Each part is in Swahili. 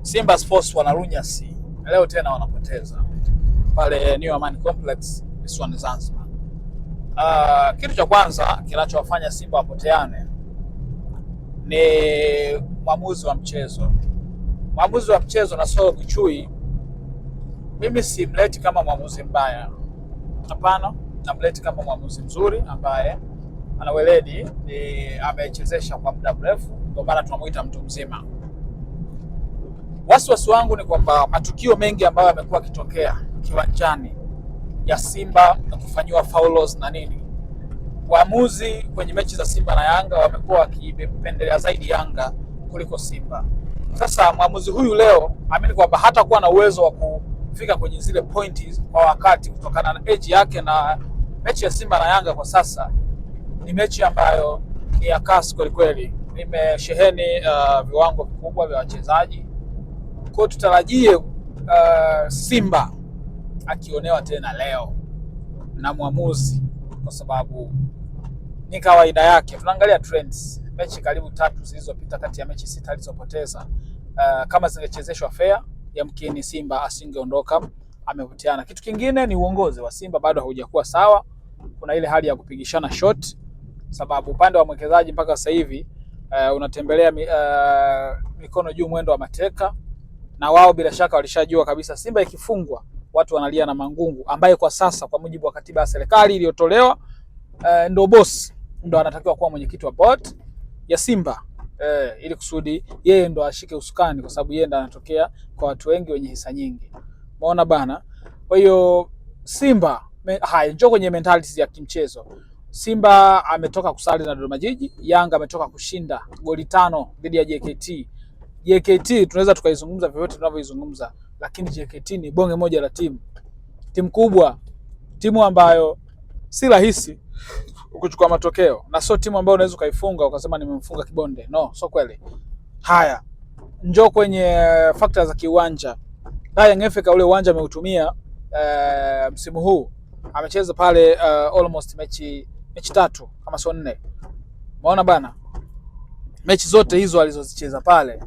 Simba Sports wanarunyasi leo tena wanapoteza pale New Amani Complex visiwani Zanzibar. Kitu cha kwanza kinachowafanya Simba wapoteane ni mwamuzi wa mchezo. Mwamuzi wa mchezo Nasoro Buchui, mimi simleti kama mwamuzi mbaya, hapana, namleti kama mwamuzi mzuri ambaye ana weledi, amechezesha kwa muda mrefu, ndio maana tunamuita mtu mzima. Wasiwasi wangu ni kwamba matukio mengi ambayo yamekuwa yakitokea kiwanjani ya Simba na kufanyiwa fouls na nini, waamuzi kwenye mechi za Simba na Yanga wamekuwa wakipendelea zaidi Yanga kuliko Simba. Sasa mwamuzi huyu leo amini kwamba hata kuwa na uwezo wa kufika kwenye zile pointi kwa wakati kutokana na age yake, na mechi ya Simba na Yanga kwa sasa ni mechi ambayo ni ya kasi kweli kweli, imesheheni viwango vikubwa vya wachezaji. Kwa tutarajie Simba akionewa tena leo na mwamuzi, kwa sababu ni kawaida yake. Tunaangalia trends, mechi karibu 3 zilizopita kati ya mechi 6 alizopoteza, kama zingechezeshwa fair, yamkini Simba asingeondoka amevutiana. Kitu kingine ni uongozi wa Simba bado haujakuwa sawa. Kuna ile hali ya kupigishana shot, sababu upande wa mwekezaji mpaka sasa hivi unatembelea mikono juu mwendo wa mateka, na wao bila shaka walishajua kabisa Simba ikifungwa watu wanalia na Mangungu, ambaye kwa sasa kwa mujibu wa katiba ya serikali iliyotolewa ndo boss, ndo anatakiwa kuwa mwenyekiti wa board ya Simba, ili kusudi yeye ndo ashike usukani, kwa sababu yeye ndo anatokea kwa watu wengi wenye hisa nyingi. Umeona bana? Kwa hiyo Simba njoo kwenye mentality ya kimchezo. Simba ametoka kusali na Dodoma Jiji, Yanga ametoka kushinda goli 5 dhidi ya JKT. JKT tunaweza tukaizungumza vyovyote tunavyoizungumza, lakini JKT ni bonge moja la timu kubwa, timu ambayo si rahisi kuchukua matokeo, na sio timu ambayo unaweza kaifunga ukasema nimemfunga kibonde. No, sio kweli. Haya, njoo kwenye factors za kiuwanja. Young Africa ule uwanja ameutumia msimu huu, amecheza pale almost mechi 3 kama sio 4. Umeona bana? Mechi zote hizo alizozicheza pale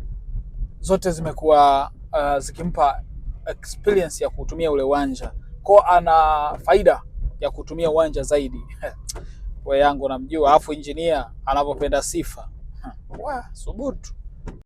zote zimekuwa zikimpa experience ya kutumia ule uwanja, kwa ana faida ya kutumia uwanja zaidi. Wewe yangu namjua, afu engineer anavyopenda sifa. Subutu.